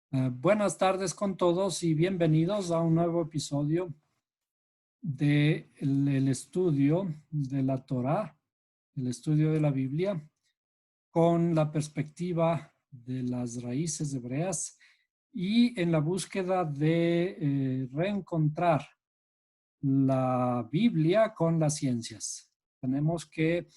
Buenas tardes con todos y bienvenidos a un nuevo episodio del estudio de la Torá, el estudio de la Biblia, con la perspectiva de las raíces hebreas y en la búsqueda de reencontrar la Biblia con las ciencias. Tenemos que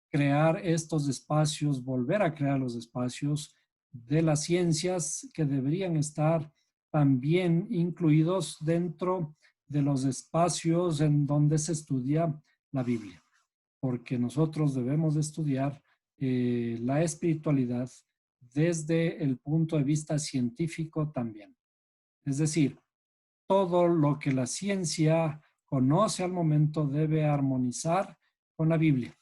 crear estos espacios, volver a crear los espacios de las ciencias que deberían estar también incluidos dentro de los espacios en donde se estudia la Biblia, porque nosotros debemos estudiar la espiritualidad desde el punto de vista científico también. Es decir, todo lo que la ciencia conoce al momento debe armonizar con la Biblia.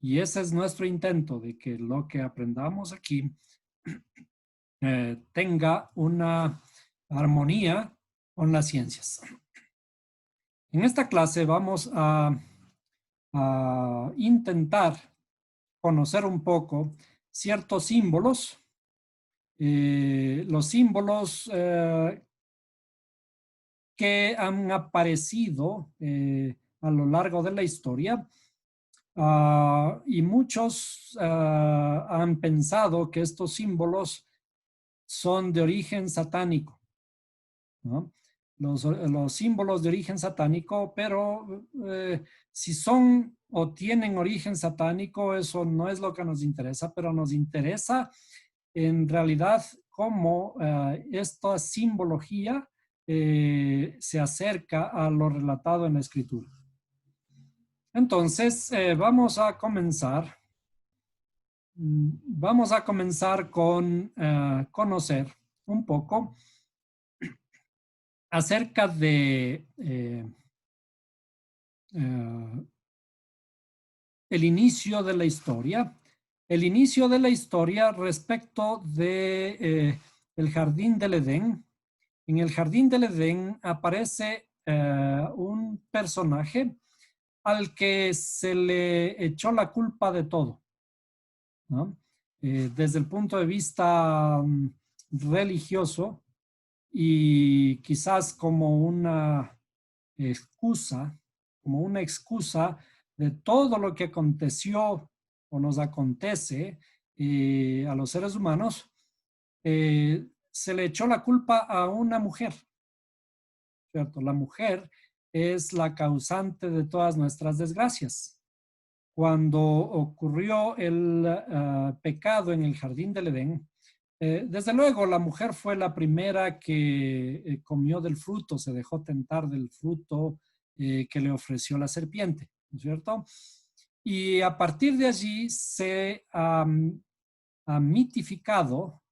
Y ese es nuestro intento, de que lo que aprendamos aquí tenga una armonía con las ciencias. En esta clase vamos a intentar conocer un poco ciertos símbolos. Los símbolos que han aparecido a lo largo de la historia. Y muchos han pensado que estos símbolos son de origen satánico, ¿no? Los símbolos de origen satánico, pero si son o tienen origen satánico, eso no es lo que nos interesa, pero nos interesa en realidad cómo esta simbología se acerca a lo relatado en la escritura. Entonces, vamos a comenzar con conocer un poco acerca de el inicio de la historia. El inicio de la historia respecto de el jardín del Edén. En el jardín del Edén aparece un personaje al que se le echó la culpa de todo, ¿no? Desde el punto de vista religioso y quizás como una excusa de todo lo que aconteció o nos acontece a los seres humanos, se le echó la culpa a una mujer, ¿cierto? La mujer es la causante de todas nuestras desgracias. Cuando ocurrió el pecado en el jardín del Edén, desde luego la mujer fue la primera que comió del fruto, se dejó tentar del fruto que le ofreció la serpiente, ¿no es cierto? Y a partir de allí se ha mitificado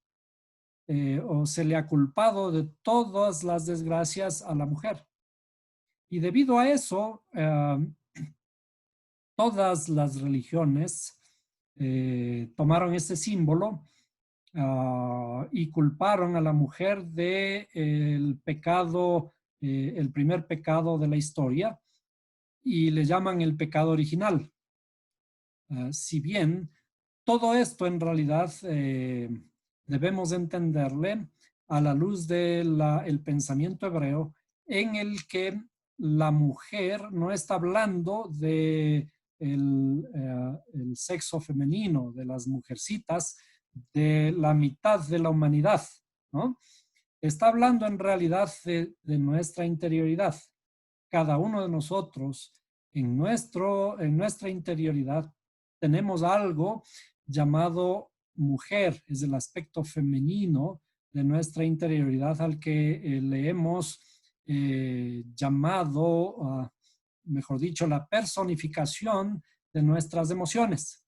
o se le ha culpado de todas las desgracias a la mujer. Y debido a eso, todas las religiones tomaron este símbolo y culparon a la mujer de el pecado, el primer pecado de la historia, y le llaman el pecado original. Si bien todo esto en realidad debemos entenderle a la luz del pensamiento hebreo, en el que la mujer no está hablando de el sexo femenino, de las mujercitas, de la mitad de la humanidad, ¿no? Está hablando en realidad de nuestra interioridad. Cada uno de nosotros en nuestra interioridad tenemos algo llamado mujer, es el aspecto femenino de nuestra interioridad al que le hemos llamado, mejor dicho, la personificación de nuestras emociones.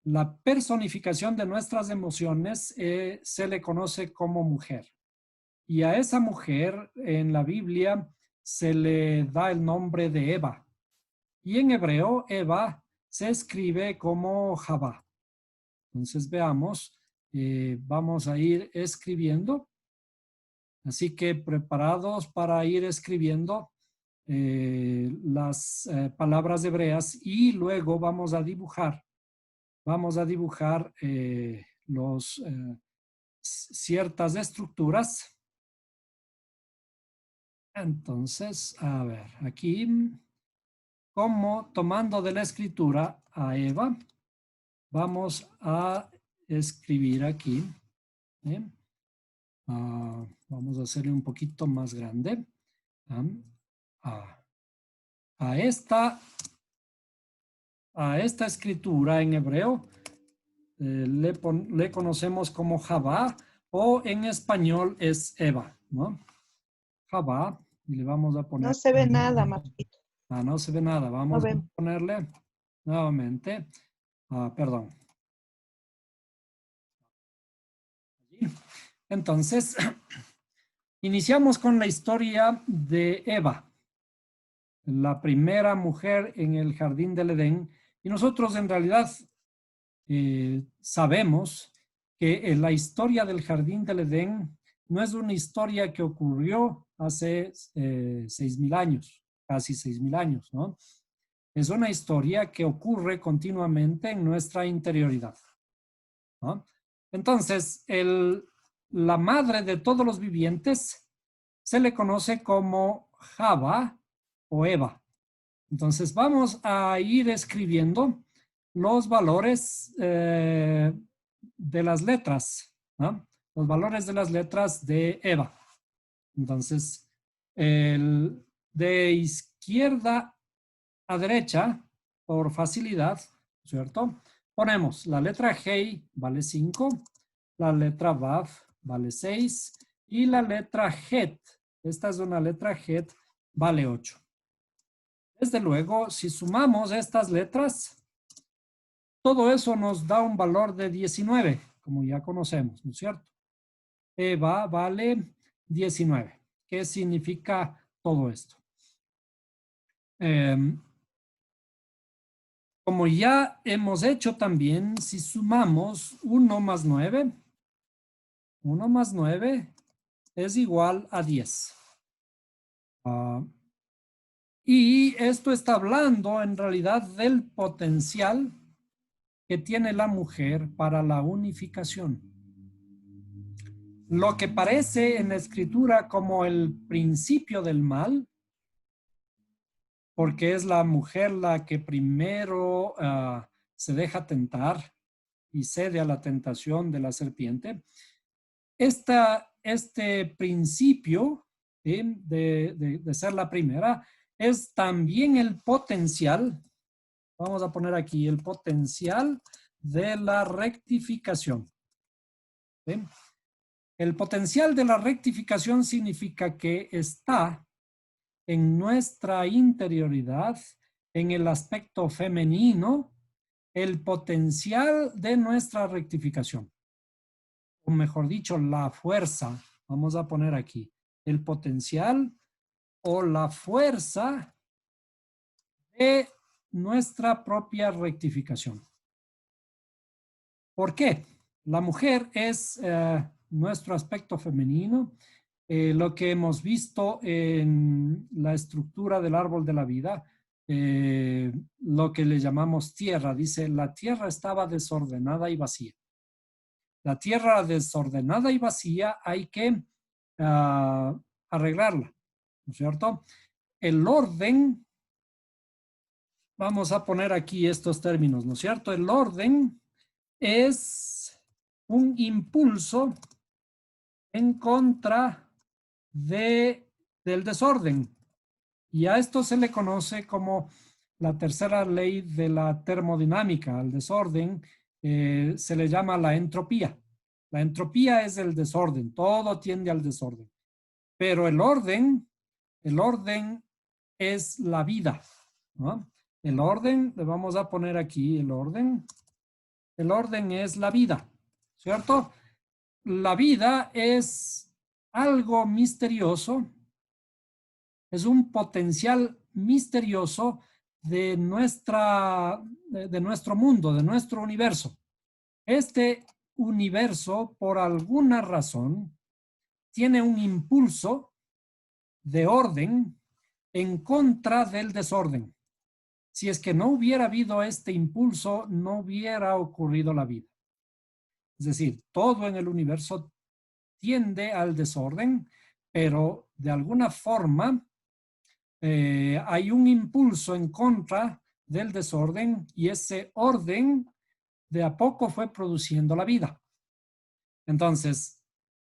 La personificación de nuestras emociones se le conoce como mujer. Y a esa mujer en la Biblia se le da el nombre de Eva. Y en hebreo, Eva se escribe como Javá. Entonces veamos, vamos a ir escribiendo. Así que preparados para ir escribiendo las palabras hebreas y luego vamos a dibujar los ciertas estructuras. Entonces, a ver, aquí, como tomando de la escritura a Eva, vamos a escribir aquí. Vamos a hacerle un poquito más grande. A esta escritura en hebreo le conocemos como Javá, o en español es Eva, ¿no? Javá, y le vamos a poner... No se ve nada, Marquito. No se ve nada. Vamos No a vemos. ponerle nuevamente. Perdón. Entonces, iniciamos con la historia de Eva, la primera mujer en el jardín del Edén. Y nosotros en realidad sabemos que la historia del jardín del Edén no es una historia que ocurrió hace 6.000 años, casi 6.000 años, ¿no? Es una historia que ocurre continuamente en nuestra interioridad, ¿no? Entonces, la madre de todos los vivientes se le conoce como Java o Eva. Entonces, vamos a ir escribiendo los valores de las letras, ¿no? Los valores de las letras de Eva. Entonces, de izquierda a derecha, por facilidad, ¿cierto? Ponemos la letra G vale 5, la letra Vav vale 6 y la letra Het, esta es una letra Het, vale 8. Desde luego, si sumamos estas letras, todo eso nos da un valor de 19, como ya conocemos, ¿no es cierto? Eva vale 19. ¿Qué significa todo esto? Como ya hemos hecho también, si sumamos 1 más 9, 1 más 9 es igual a 10. Y esto está hablando en realidad del potencial que tiene la mujer para la unificación. Lo que parece en la escritura como el principio del mal, porque es la mujer la que primero se deja tentar y cede a la tentación de la serpiente. Este principio de ser la primera es también el potencial, vamos a poner aquí, el potencial de la rectificación. ¿Sí? El potencial de la rectificación significa que está en nuestra interioridad, en el aspecto femenino, el potencial de nuestra rectificación. O mejor dicho, la fuerza, vamos a poner aquí, el potencial o la fuerza de nuestra propia rectificación. ¿Por qué? La mujer es nuestro aspecto femenino, lo que hemos visto en la estructura del árbol de la vida, lo que le llamamos tierra. Dice, la tierra estaba desordenada y vacía. La tierra desordenada y vacía hay que arreglarla, ¿no es cierto? El orden, vamos a poner aquí estos términos, ¿no es cierto? El orden es un impulso en contra del desorden. Y a esto se le conoce como la tercera ley de la termodinámica. Al desorden se le llama la entropía. La entropía es el desorden, todo tiende al desorden. Pero el orden es la vida, ¿no? El orden, le vamos a poner aquí el orden es la vida, ¿cierto? La vida es algo misterioso, es un potencial misterioso de nuestro mundo, de nuestro universo. Este universo, por alguna razón, tiene un impulso de orden en contra del desorden. Si es que no hubiera habido este impulso, no hubiera ocurrido la vida. Es decir, todo en el universo tiende al desorden, pero de alguna forma hay un impulso en contra del desorden y ese orden de a poco fue produciendo la vida. Entonces,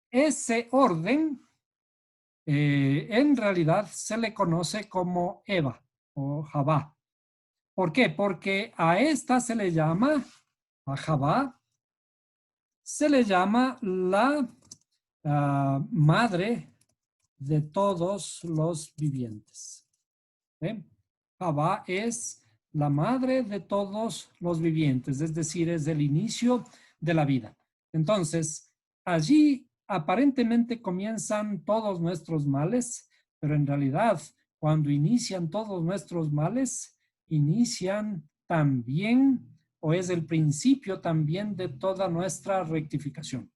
ese orden en realidad se le conoce como Eva o Javá. ¿Por qué? Porque a esta se le llama, a Javá, se le llama la madre de todos los vivientes. Javá es la madre de todos los vivientes, es decir, es el inicio de la vida. Entonces, allí aparentemente comienzan todos nuestros males, pero en realidad, cuando inician todos nuestros males, inician también, o es el principio también de toda nuestra rectificación.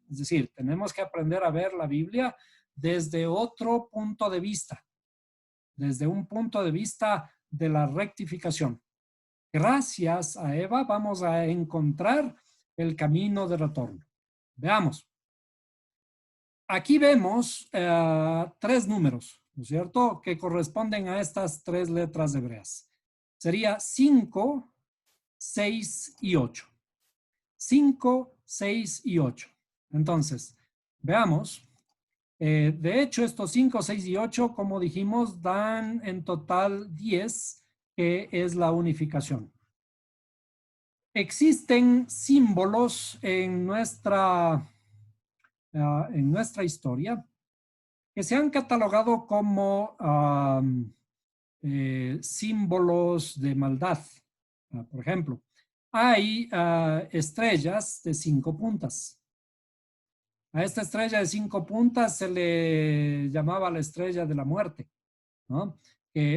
Es decir, tenemos que aprender a ver la Biblia desde otro punto de vista, desde un punto de vista de la rectificación. Gracias a Eva vamos a encontrar el camino de retorno. Veamos. Aquí vemos 3 números, ¿no es cierto?, que corresponden a estas 3 letras hebreas. Sería 5, 6 y 8. 5, 6 y 8. Entonces, veamos. De hecho, estos 5, 6 y 8, como dijimos, dan en total 10, que es la unificación. Existen símbolos en nuestra historia que se han catalogado como símbolos de maldad. Por ejemplo, hay estrellas de 5 puntas. A esta estrella de 5 puntas se le llamaba la estrella de la muerte, ¿no?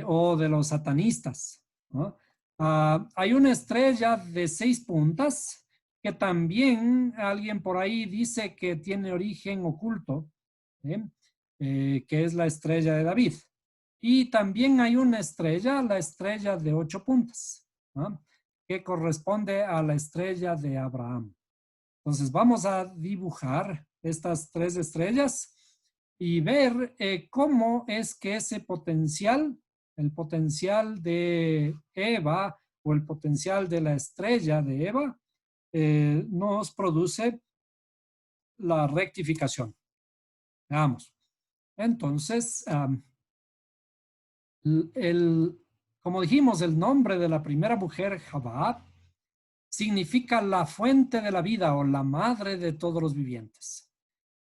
O de los satanistas, ¿no? Hay una estrella de 6 puntas que también alguien por ahí dice que tiene origen oculto, que es la estrella de David. Y también hay una estrella, la estrella de 8 puntas, ¿no?, que corresponde a la estrella de Abraham. Entonces vamos a dibujar estas 3 estrellas y ver cómo es que ese potencial, el potencial de Eva o el potencial de la estrella de Eva, nos produce la rectificación. Veamos. Entonces, como dijimos, el nombre de la primera mujer, Javá, significa la fuente de la vida o la madre de todos los vivientes.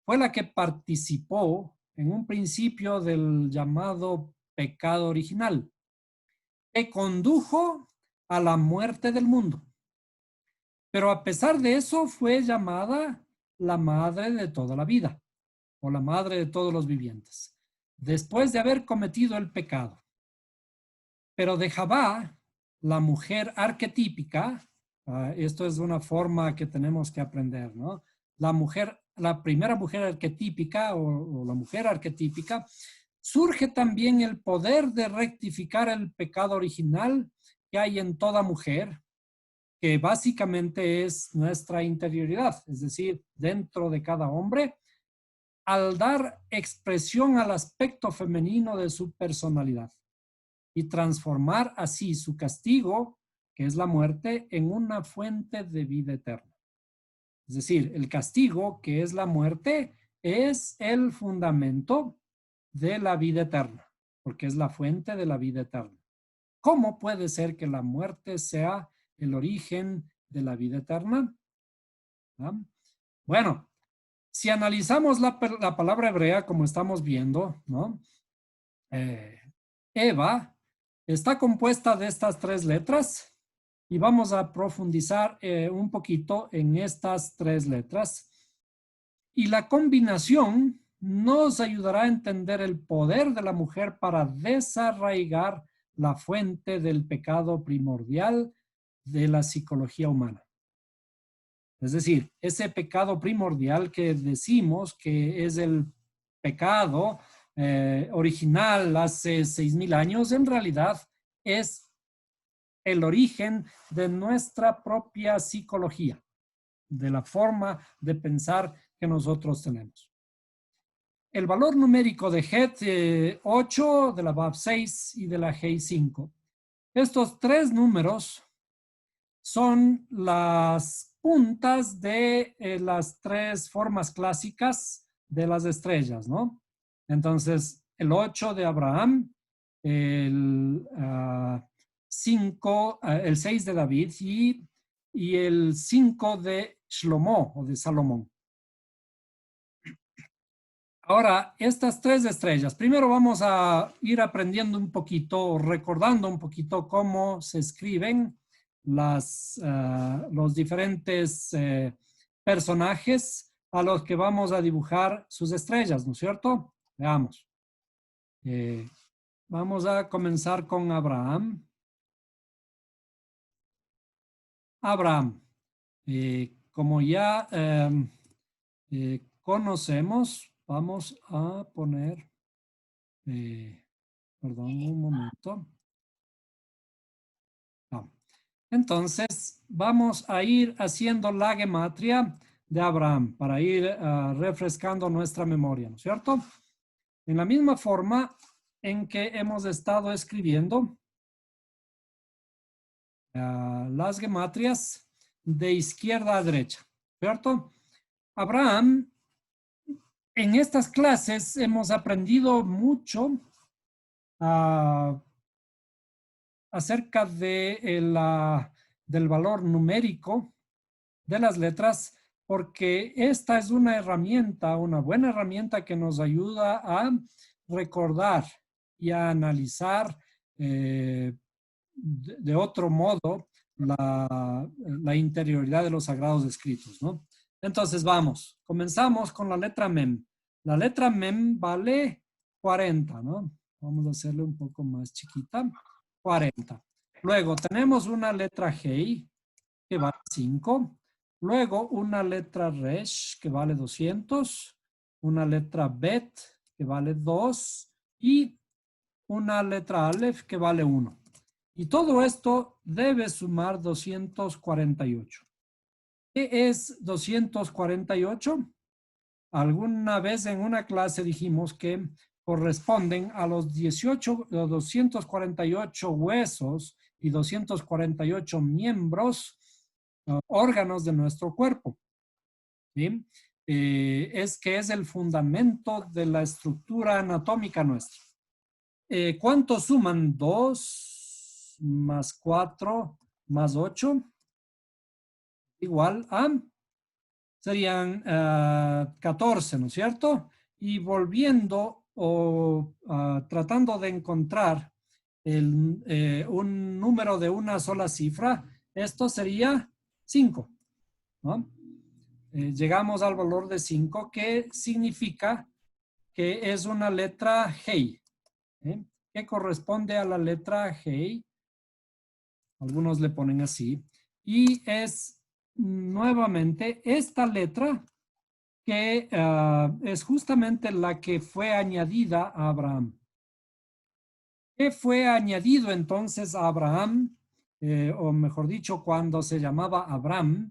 Fue la que participó en un principio del llamado pecado original, que condujo a la muerte del mundo. Pero a pesar de eso fue llamada la madre de toda la vida o la madre de todos los vivientes, después de haber cometido el pecado. Pero de Javá, la mujer arquetípica, esto es una forma que tenemos que aprender, ¿no? La primera mujer arquetípica o la mujer arquetípica, surge también el poder de rectificar el pecado original que hay en toda mujer, que básicamente es nuestra interioridad, es decir, dentro de cada hombre, al dar expresión al aspecto femenino de su personalidad y transformar así su castigo, que es la muerte, en una fuente de vida eterna. Es decir, el castigo, que es la muerte, es el fundamento de la vida eterna, porque es la fuente de la vida eterna. ¿Cómo puede ser que la muerte sea el origen de la vida eterna? ¿Ah? Bueno, si analizamos la palabra hebrea, como estamos viendo, ¿no? Eva está compuesta de estas 3 letras y vamos a profundizar un poquito en estas 3 letras. Y la combinación nos ayudará a entender el poder de la mujer para desarraigar la fuente del pecado primordial de la psicología humana. Es decir, ese pecado primordial que decimos que es el pecado original hace 6,000 años, en realidad es el origen de nuestra propia psicología, de la forma de pensar que nosotros tenemos. el valor numérico de Het 8, de la Vav 6 y de la Hei 5. Estos tres números son las puntas de las tres formas clásicas de las estrellas, ¿no? Entonces, el 8 de Abraham, el 5, el 6 de David y el 5 de Shlomo o de Salomón. Ahora, estas tres estrellas, primero vamos a ir aprendiendo un poquito, recordando un poquito cómo se escriben los diferentes personajes a los que vamos a dibujar sus estrellas, ¿no es cierto? Veamos. Vamos a comenzar con Abraham. Abraham, como ya conocemos, vamos a poner, perdón, un momento. No. Entonces, vamos a ir haciendo la gematria de Abraham para ir refrescando nuestra memoria, ¿no es cierto? En la misma forma en que hemos estado escribiendo las gematrias de izquierda a derecha, ¿cierto? Abraham, en estas clases hemos aprendido mucho acerca del valor numérico de las letras, porque esta es una herramienta, una buena herramienta que nos ayuda a recordar y a analizar de otro modo la interioridad de los sagrados escritos, ¿no? Entonces vamos, comenzamos con la letra Mem. La letra Mem vale 40, ¿no? Vamos a hacerle un poco más chiquita. 40. Luego tenemos una letra Hei que vale 5. Luego una letra Resh que vale 200. Una letra Bet que vale 2. Y una letra Aleph que vale 1. Y todo esto debe sumar 248. ¿Qué es 248? Alguna vez en una clase dijimos que corresponden a los 248 huesos y 248 miembros, órganos de nuestro cuerpo. ¿Sí? Es que es el fundamento de la estructura anatómica nuestra. ¿Cuántos suman? 2 más 4 más 8 igual a, serían 14, ¿no es cierto? Y volviendo o tratando de encontrar un número de una sola cifra, esto sería 5, ¿no? Llegamos al valor de 5, que significa que es una letra Hei, que corresponde a la letra Hei. Algunos le ponen así. Y es nuevamente esta letra que es justamente la que fue añadida a Abraham. ¿Qué fue añadido entonces a Abraham? O mejor dicho, cuando se llamaba Abraham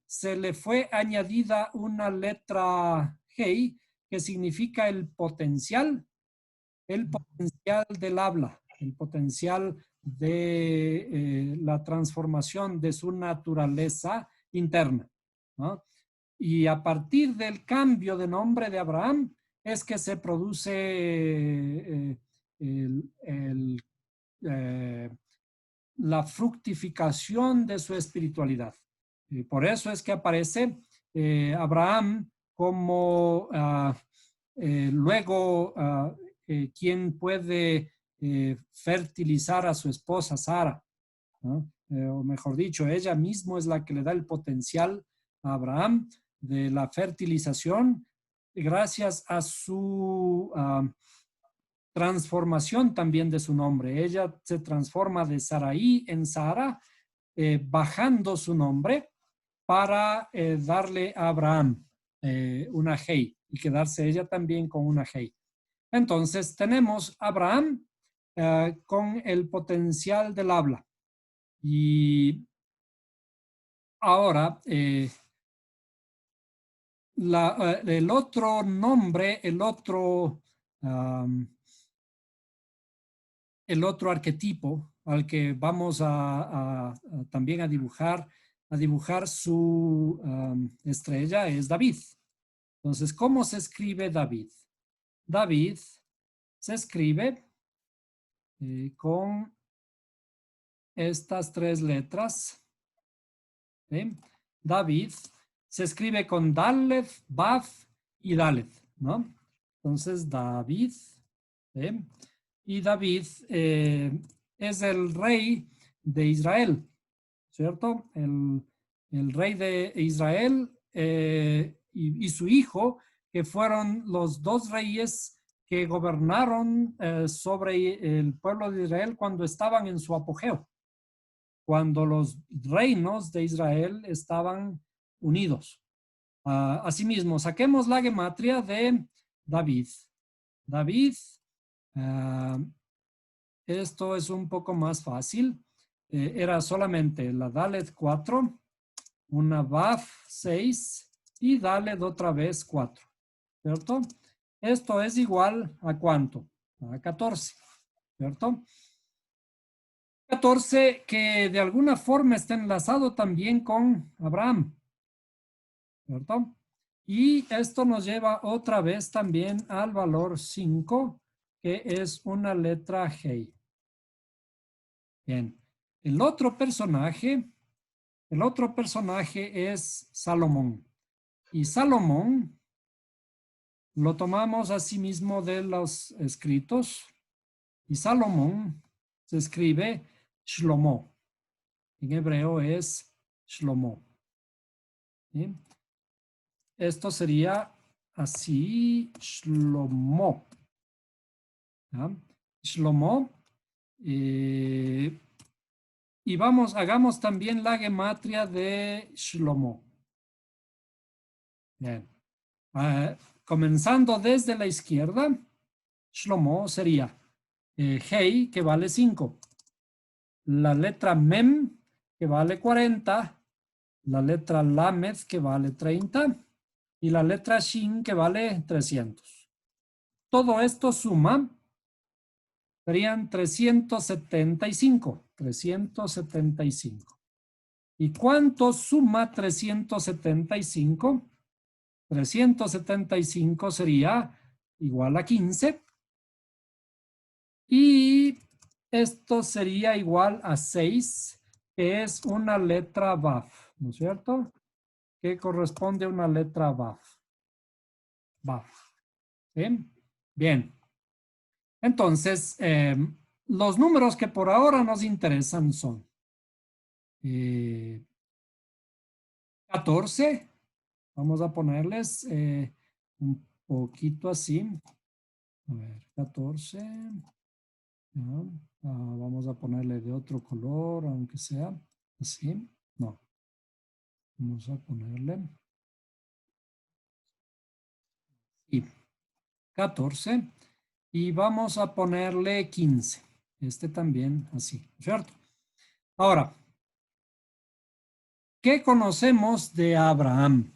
se le fue añadida una letra Hei que significa el potencial del habla, el potencial de la transformación de su naturaleza interna, ¿no? Y a partir del cambio de nombre de Abraham es que se produce la fructificación de su espiritualidad. Por eso es que aparece Abraham como luego quien puede fertilizar a su esposa Sara, ¿no? O mejor dicho, ella misma es la que le da el potencial a Abraham de la fertilización gracias a su transformación también de su nombre. Ella se transforma de Sarai en Sara, bajando su nombre para darle a Abraham una Hei y quedarse ella también con una Hei. Entonces tenemos a Abraham con el potencial del habla. Y ahora el otro nombre, el otro arquetipo al que vamos también a dibujar su estrella es David. Entonces, ¿cómo se escribe David? David se escribe con estas tres letras. ¿Sí? David se escribe con Daled, Baf y Daled, ¿no? Entonces, David, ¿sí? Y David es el rey de Israel, ¿cierto? El rey de Israel y su hijo, que fueron los dos reyes que gobernaron sobre el pueblo de Israel cuando estaban en su apogeo, cuando los reinos de Israel estaban unidos. Asimismo, saquemos la gematria de David. David, esto es un poco más fácil. Era solamente la Dalet 4, una Baf 6 y Dalet otra vez 4, ¿cierto? Esto es igual a ¿cuánto? A 14, ¿cierto? 14 que de alguna forma está enlazado también con Abraham, ¿cierto? Y esto nos lleva otra vez también al valor 5, que es una letra G. Bien, el otro personaje es Salomón. Y Salomón lo tomamos asimismo de los escritos. Y Salomón se escribe Shlomo. En hebreo es Shlomo. ¿Sí? Esto sería así, Shlomo. ¿Ya? Shlomo. Y hagamos también la gematria de Shlomo. Bien. Comenzando desde la izquierda, Shlomo sería Hei, que vale 5. La letra Mem, que vale 40. La letra Lamed, que vale 30. Y la letra Shin, que vale 300. Todo esto suma, serían 375. 375. ¿Y cuánto suma 375? 375 sería igual a 15. Y esto sería igual a 6, que es una letra Baf, ¿no es cierto? Que corresponde a una letra Baf. Baf. ¿Sí? Bien. Entonces, los números que por ahora nos interesan son 14. Vamos a ponerles un poquito así. A ver, 14. ¿Ya? Vamos a ponerle de otro color, aunque sea así. No. Vamos a ponerle. Y 14. Y vamos a ponerle 15. Este también así, ¿cierto? Ahora, ¿qué conocemos de Abraham?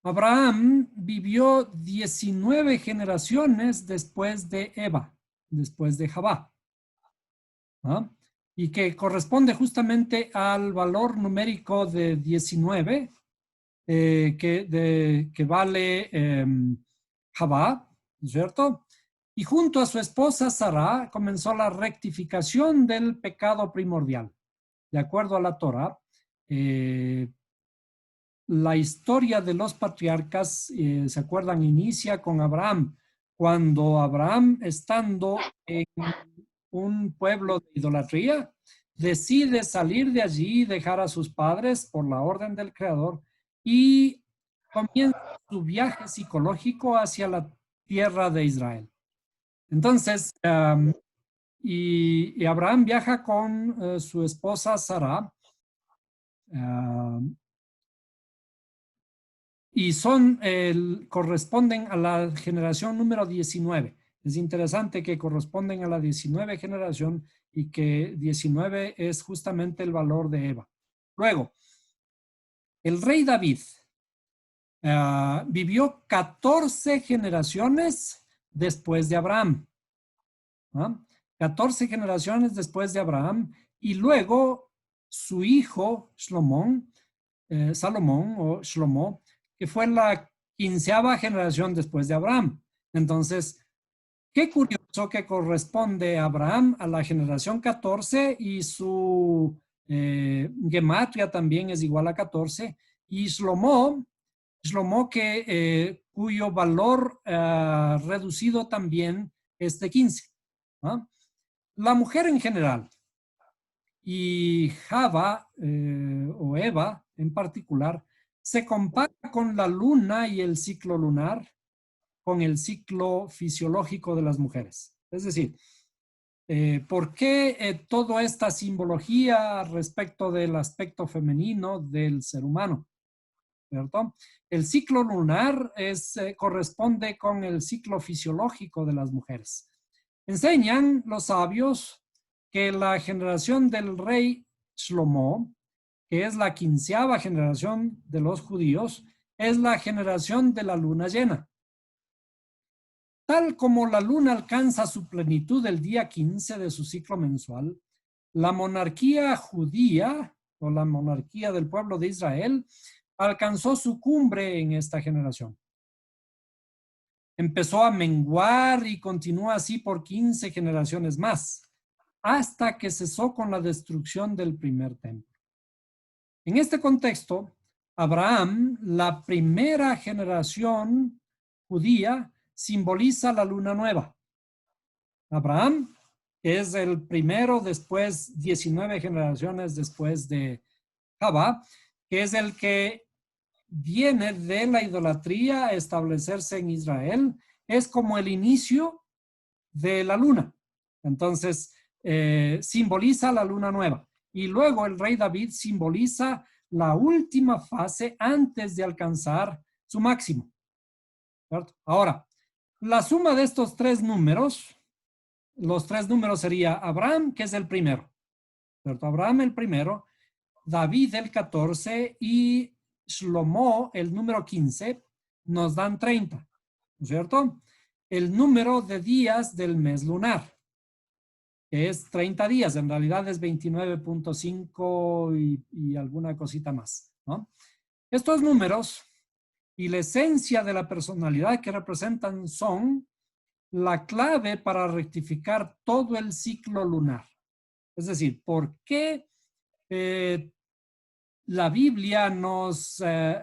Abraham vivió 19 generaciones después de Eva, después de Javá. ¿Ah? Y que corresponde justamente al valor numérico de 19 que vale Javá, ¿no es cierto? Y junto a su esposa Sarah comenzó la rectificación del pecado primordial. De acuerdo a la Torah, la historia de los patriarcas, ¿se acuerdan? Inicia con Abraham, cuando Abraham, estando en un pueblo de idolatría, decide salir de allí y dejar a sus padres por la orden del Creador y comienza su viaje psicológico hacia la tierra de Israel. Entonces, y Abraham viaja con su esposa Sara, y corresponden a la generación número 19. Es interesante que corresponden a la 19 generación y que 19 es justamente el valor de Eva. Luego, el rey David. vivió 14 generaciones después de Abraham. 14 generaciones después de Abraham. Y luego su hijo Salomón o Shlomo, que fue la 15ª generación después de Abraham. Entonces, qué curioso que corresponde Abraham a la generación 14 y su gematria también es igual a 14. Y Shlomo cuyo valor reducido también es de 15. ¿No? La mujer en general y Java o Eva en particular se compara con la luna y el ciclo lunar con el ciclo fisiológico de las mujeres. Es decir, ¿por qué toda esta simbología respecto del aspecto femenino del ser humano? ¿Cierto? El ciclo lunar corresponde con el ciclo fisiológico de las mujeres. Enseñan los sabios que la generación del rey Shlomo, que es la 15ª generación de los judíos, es la generación de la luna llena. Tal como la luna alcanza su plenitud el día 15 de su ciclo mensual, la monarquía judía o la monarquía del pueblo de Israel alcanzó su cumbre en esta generación. Empezó a menguar y continúa así por 15 generaciones más, hasta que cesó con la destrucción del primer templo. En este contexto, Abraham, la primera generación judía, simboliza la luna nueva. Abraham es el primero después, 19 generaciones después de Jabá, que es el que viene de la idolatría a establecerse en Israel, es como el inicio de la luna. Entonces, simboliza la luna nueva. Y luego el rey David simboliza la última fase antes de alcanzar su máximo. ¿Cierto? Ahora, la suma de estos tres números, los tres números sería Abraham, que es el primero. ¿Cierto? Abraham el primero, David el 14 y Shlomo el número 15 nos dan 30, ¿no es cierto? El número de días del mes lunar, que es 30 días, en realidad es 29.5 y alguna cosita más, ¿no? Estos números y la esencia de la personalidad que representan son la clave para rectificar todo el ciclo lunar. Es decir, ¿por qué la Biblia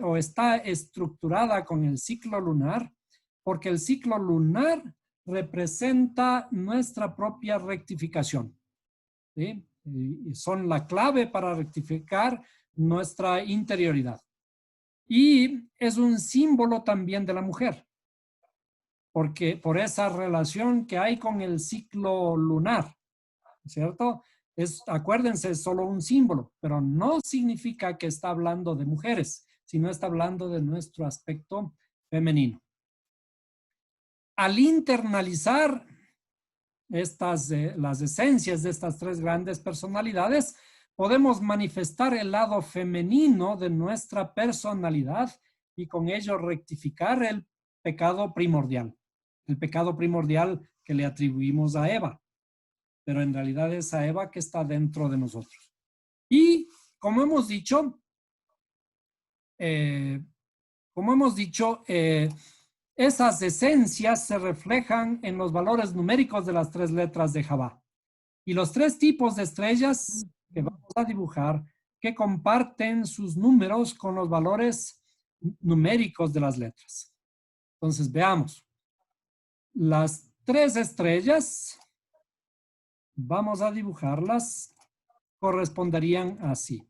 o está estructurada con el ciclo lunar? Porque el ciclo lunar representa nuestra propia rectificación. ¿Sí? Y son la clave para rectificar nuestra interioridad. Y es un símbolo también de la mujer, porque por esa relación que hay con el ciclo lunar, ¿cierto? Acuérdense, es solo un símbolo, pero no significa que está hablando de mujeres, sino está hablando de nuestro aspecto femenino. Al internalizar las esencias de estas tres grandes personalidades, podemos manifestar el lado femenino de nuestra personalidad y con ello rectificar el pecado primordial que le atribuimos a Eva, pero en realidad es a Eva que está dentro de nosotros. Y como hemos dicho, esas esencias se reflejan en los valores numéricos de las tres letras de Jabá. Y los tres tipos de estrellas que vamos a dibujar que comparten sus números con los valores numéricos de las letras. Entonces, veamos. Las tres estrellas, vamos a dibujarlas, corresponderían así.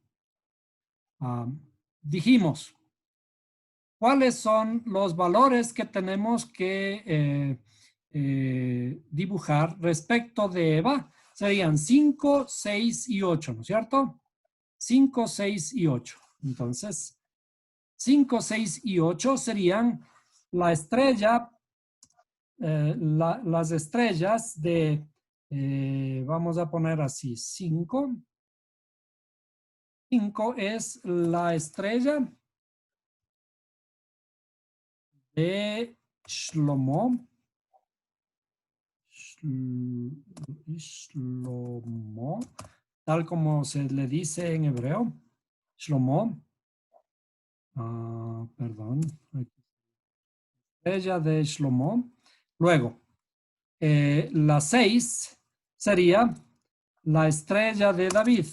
Dijimos, ¿cuáles son los valores que tenemos que dibujar respecto de Eva? Serían 5, 6 y 8, ¿no es cierto? 5, 6 y 8. Entonces, 5, 6 y 8 serían la estrella, las estrellas de, vamos a poner así, 5. 5 es la estrella de Shlomo. Shlomo, tal como se le dice en hebreo. Shlomo. Perdón. Estrella de Shlomo. Luego, la 6 sería la estrella de David.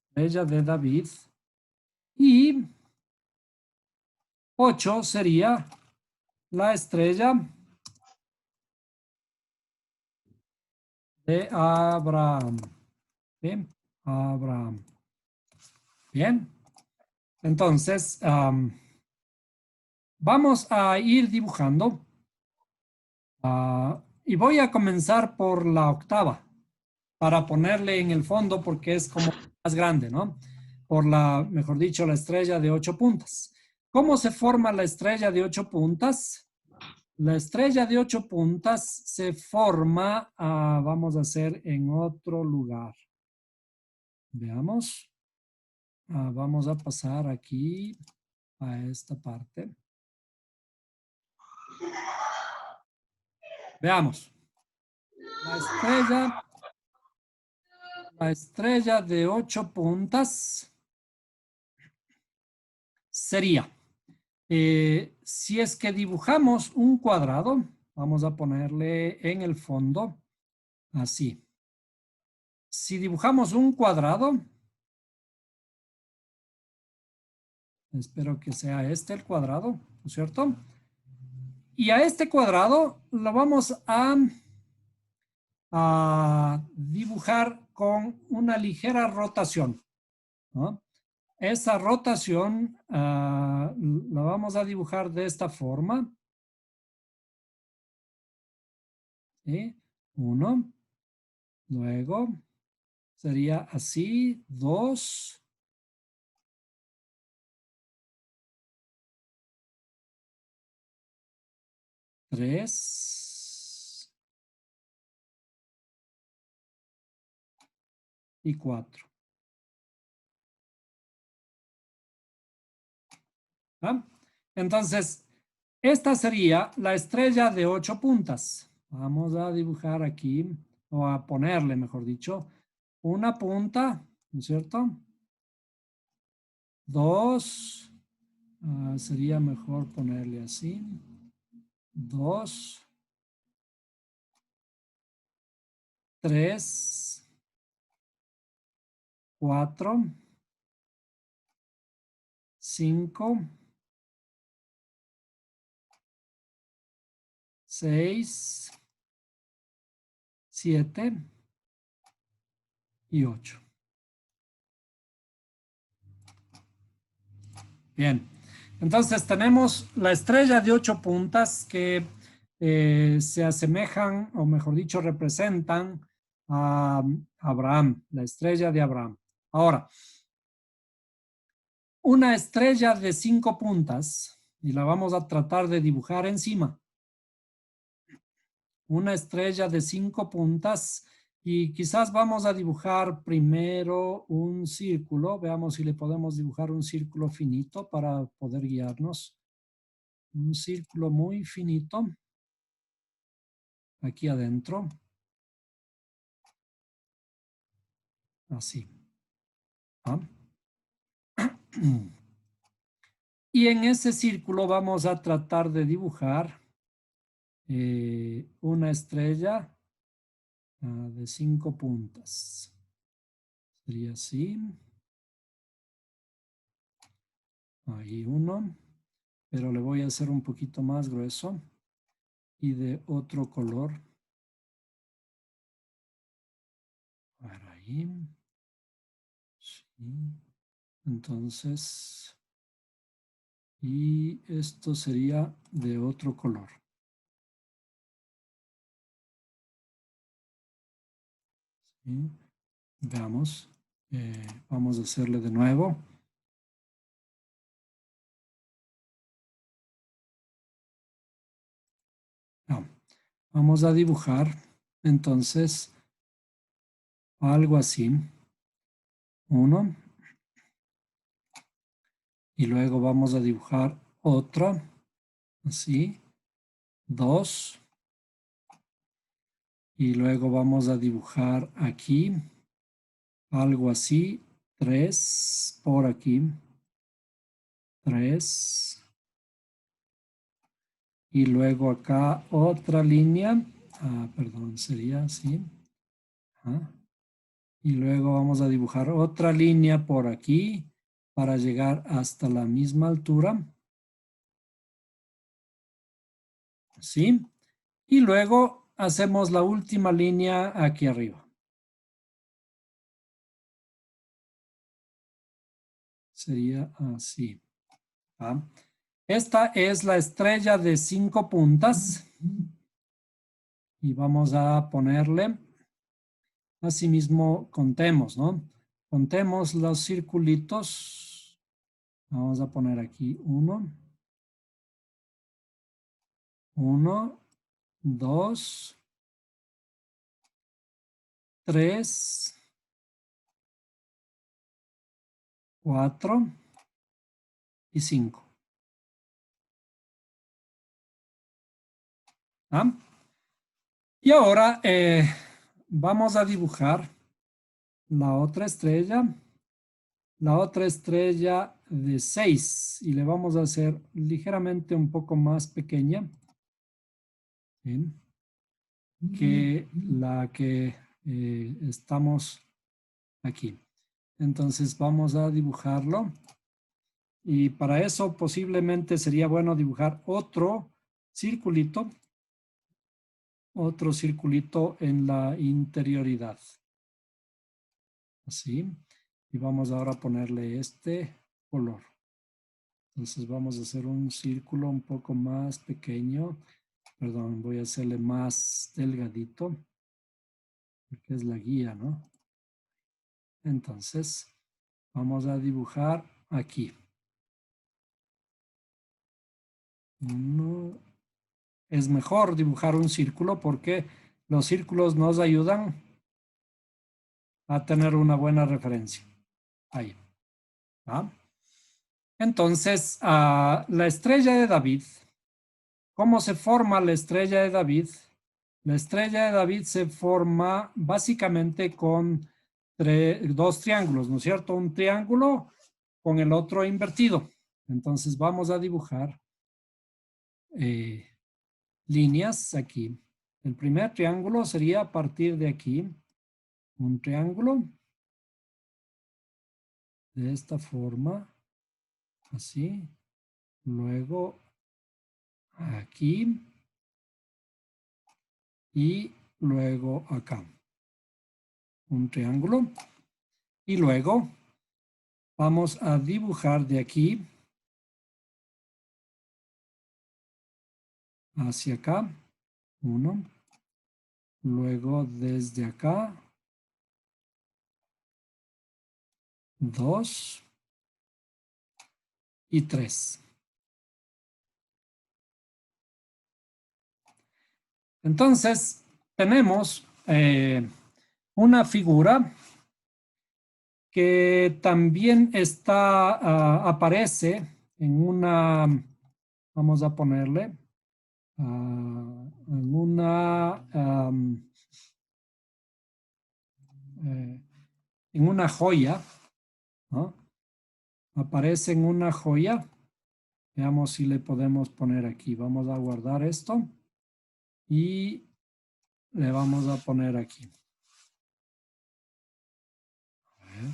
Estrella de David. Y 8 sería la estrella de Abraham. ¿Sí? Abraham. Bien. Entonces, vamos a ir dibujando. Y voy a comenzar por la octava para ponerle en el fondo porque es como más grande, ¿no? Por la, mejor dicho, la estrella de 8 puntas. ¿Cómo se forma la estrella de 8 puntas? La estrella de 8 puntas se forma, vamos a hacer en otro lugar. Veamos. Vamos a pasar aquí a esta parte. Veamos. La estrella de 8 puntas sería, si es que dibujamos un cuadrado, vamos a ponerle en el fondo, así. Si dibujamos un cuadrado, espero que sea este el cuadrado, ¿no es cierto? Y a este cuadrado lo vamos a dibujar con una ligera rotación, ¿no? Esa rotación la vamos a dibujar de esta forma. ¿Sí? 1, luego sería así, 2, 3 y 4. ¿Ah? Entonces, esta sería la estrella de 8 puntas. Vamos a dibujar aquí, o a ponerle, mejor dicho, una punta, ¿no es cierto? 2, sería mejor ponerle así. 2, 3, 4, 5, 6, 7 y 8. Bien, entonces tenemos la estrella de 8 puntas que se asemejan, o mejor dicho, representan a Abraham, la estrella de Abraham. Ahora, una estrella de 5 puntas, y la vamos a tratar de dibujar encima. Una estrella de 5 puntas, y quizás vamos a dibujar primero un círculo. Veamos si le podemos dibujar un círculo finito para poder guiarnos. Un círculo muy finito aquí adentro. Así. ¿Ah? Y en ese círculo vamos a tratar de dibujar una estrella de 5 puntas. Sería así. Ahí uno. Pero le voy a hacer un poquito más grueso y de otro color. A ver, ahí. Sí. Entonces, y esto sería de otro color. ¿Sí? Veamos. Vamos a hacerle de nuevo. No. Vamos a dibujar entonces algo así. 1, Y luego vamos a dibujar otra, así, 2. Y luego vamos a dibujar aquí, algo así, 3 por aquí, 3. Y luego acá otra línea, perdón, sería así. Y luego vamos a dibujar otra línea por aquí para llegar hasta la misma altura. ¿Sí? Y luego hacemos la última línea aquí arriba. Sería así. ¿Ah? Esta es la estrella de 5 puntas. Y vamos a ponerle, asimismo, contemos, ¿no? Contemos los circulitos. Vamos a poner aquí 1, 1, 2, 3, 4 y 5. ¿Ah? Y ahora vamos a dibujar la otra estrella de 6 y le vamos a hacer ligeramente un poco más pequeña, ¿sí?, que la que estamos aquí. Entonces vamos a dibujarlo y para eso posiblemente sería bueno dibujar otro circulito en la interioridad. Así. Y vamos ahora a ponerle este color. Entonces vamos a hacer un círculo un poco más pequeño. Perdón, voy a hacerle más delgadito. Porque es la guía, ¿no? Entonces, vamos a dibujar aquí. Es mejor dibujar un círculo porque los círculos nos ayudan a tener una buena referencia. Ahí. ¿Ah? Entonces, la estrella de David. ¿Cómo se forma la estrella de David? La estrella de David se forma básicamente con dos triángulos, ¿no es cierto? Un triángulo con el otro invertido. Entonces vamos a dibujar líneas aquí. El primer triángulo sería a partir de aquí, un triángulo de esta forma, así. Luego aquí y luego acá. Un triángulo. Y luego vamos a dibujar de aquí hacia acá. 1. Luego desde acá. 2. Y 3. Entonces, tenemos una figura que también aparece en una, vamos a ponerle, en una joya, ¿no? Aparece en una joya. Veamos si le podemos poner aquí. Vamos a guardar esto y le vamos a poner aquí. A ver.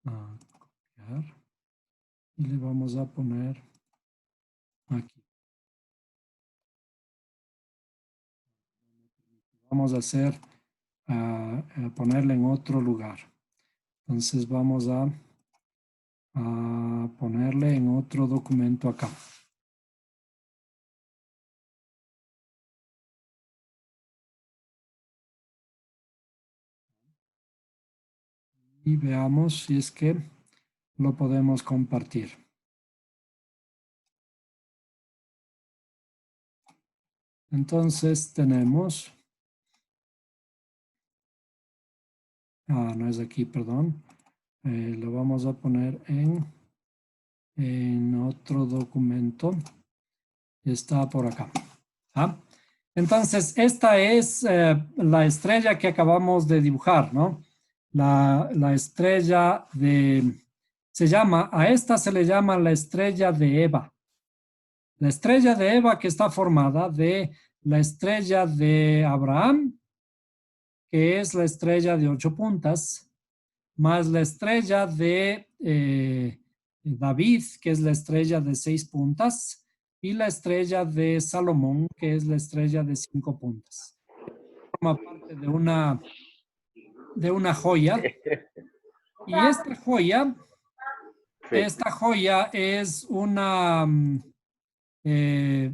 A copiar y le vamos a poner aquí. Vamos a hacer, a ponerle en otro lugar. Entonces vamos a ponerle en otro documento acá. Y veamos si es que lo podemos compartir. Entonces tenemos No es aquí, perdón. Lo vamos a poner en otro documento. Está por acá. ¿Ah? Entonces, esta es la estrella que acabamos de dibujar, ¿no? La estrella a esta se le llama la estrella de Eva. La estrella de Eva que está formada de la estrella de Abraham, que es la estrella de 8 puntas, más la estrella de David, que es la estrella de 6 puntas, y la estrella de Salomón, que es la estrella de 5 puntas. Forma parte de una joya, y Sí. esta joya es eh,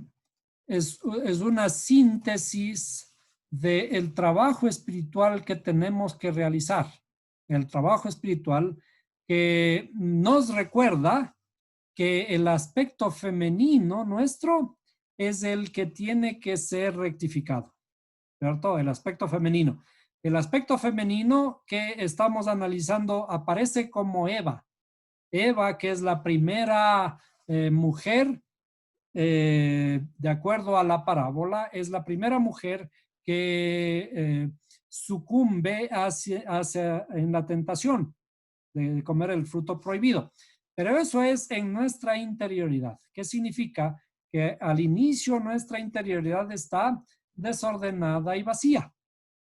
es una síntesis del trabajo espiritual que tenemos que realizar. El trabajo espiritual que nos recuerda que el aspecto femenino nuestro es el que tiene que ser rectificado, ¿cierto? El aspecto femenino. El aspecto femenino que estamos analizando aparece como Eva. Eva, que es la primera mujer, de acuerdo a la parábola, es la primera mujer que sucumbe en la tentación de comer el fruto prohibido. Pero eso es en nuestra interioridad. ¿Qué significa? Que al inicio nuestra interioridad está desordenada y vacía,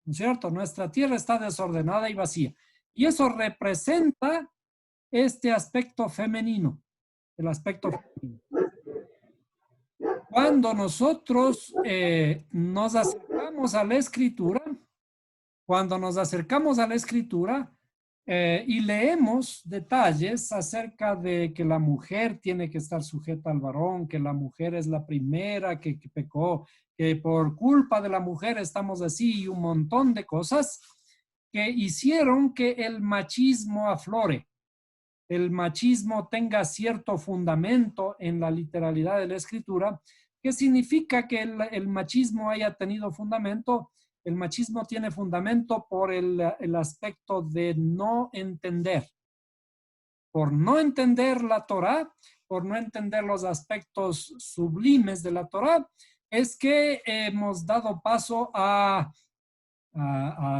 ¿no es cierto? Nuestra tierra está desordenada y vacía. Y eso representa este aspecto femenino, el aspecto femenino. Cuando nosotros nos acercamos a la escritura, cuando nos acercamos a la escritura y leemos detalles acerca de que la mujer tiene que estar sujeta al varón, que la mujer es la primera que pecó, que por culpa de la mujer estamos así y un montón de cosas que hicieron que el machismo aflore, el machismo tenga cierto fundamento en la literalidad de la escritura. ¿Qué significa que el machismo haya tenido fundamento? El machismo tiene fundamento por el aspecto de no entender. Por no entender la Torá, por no entender los aspectos sublimes de la Torá, es que hemos dado paso a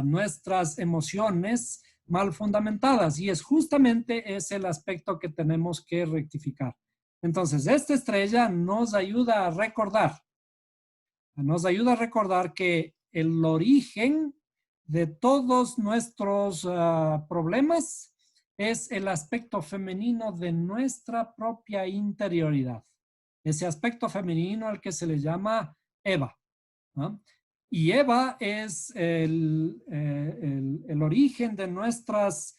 nuestras emociones mal fundamentadas y es justamente ese el aspecto que tenemos que rectificar. Entonces, esta estrella nos ayuda a recordar que el origen de todos nuestros problemas es el aspecto femenino de nuestra propia interioridad. Ese aspecto femenino al que se le llama Eva, ¿no? Y Eva es el origen de nuestros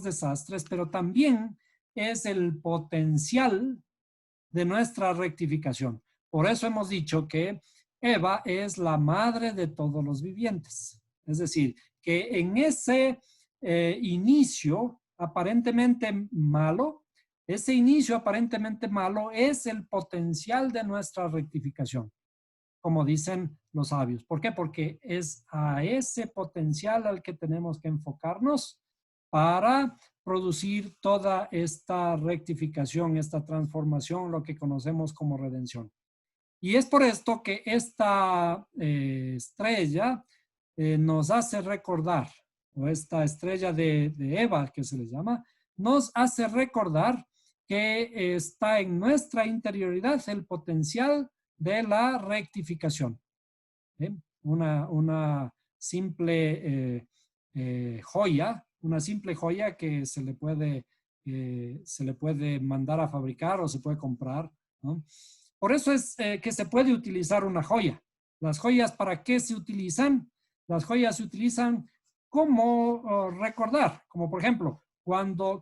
desastres, pero también es el potencial de nuestra rectificación. Por eso hemos dicho que Eva es la madre de todos los vivientes. Es decir, que en ese inicio aparentemente malo, ese inicio aparentemente malo es el potencial de nuestra rectificación, como dicen los sabios. ¿Por qué? Porque es a ese potencial al que tenemos que enfocarnos para producir toda esta rectificación, esta transformación, lo que conocemos como redención. Y es por esto que esta estrella nos hace recordar, o esta estrella de Eva, que se le llama, nos hace recordar que está en nuestra interioridad el potencial de la rectificación. ¿Eh? Una simple joya, una simple joya que se le puede mandar a fabricar o se puede comprar, ¿no? Por eso es que se puede utilizar una joya. Las joyas, ¿para qué se utilizan? Las joyas se utilizan como recordar, como por ejemplo,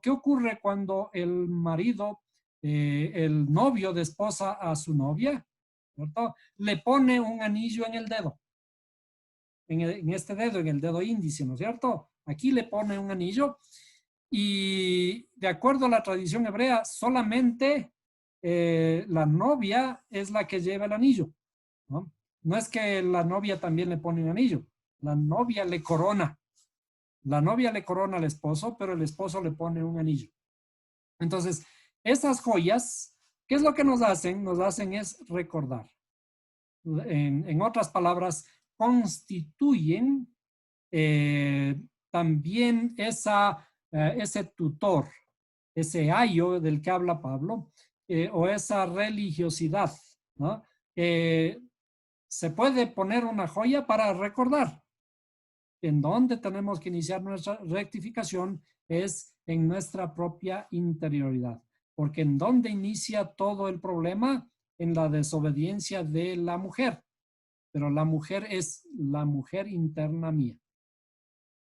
¿qué ocurre cuando el marido, el novio desposa a su novia? ¿Cierto? Le pone un anillo en el dedo, en este dedo, en el dedo índice, ¿no es cierto? Aquí le pone un anillo y de acuerdo a la tradición hebrea, solamente la novia es la que lleva el anillo, ¿no? No es que la novia también le pone un anillo, la novia le corona, La novia le corona al esposo, pero el esposo le pone un anillo. Entonces, esas joyas, ¿qué es lo que nos hacen? Nos hacen es recordar. En otras palabras, constituyen también ese tutor, ese ayo del que habla Pablo, o esa religiosidad, ¿no? Se puede poner una joya para recordar. En donde tenemos que iniciar nuestra rectificación es en nuestra propia interioridad, porque en donde inicia todo el problema, en la desobediencia de la mujer, pero la mujer es la mujer interna mía.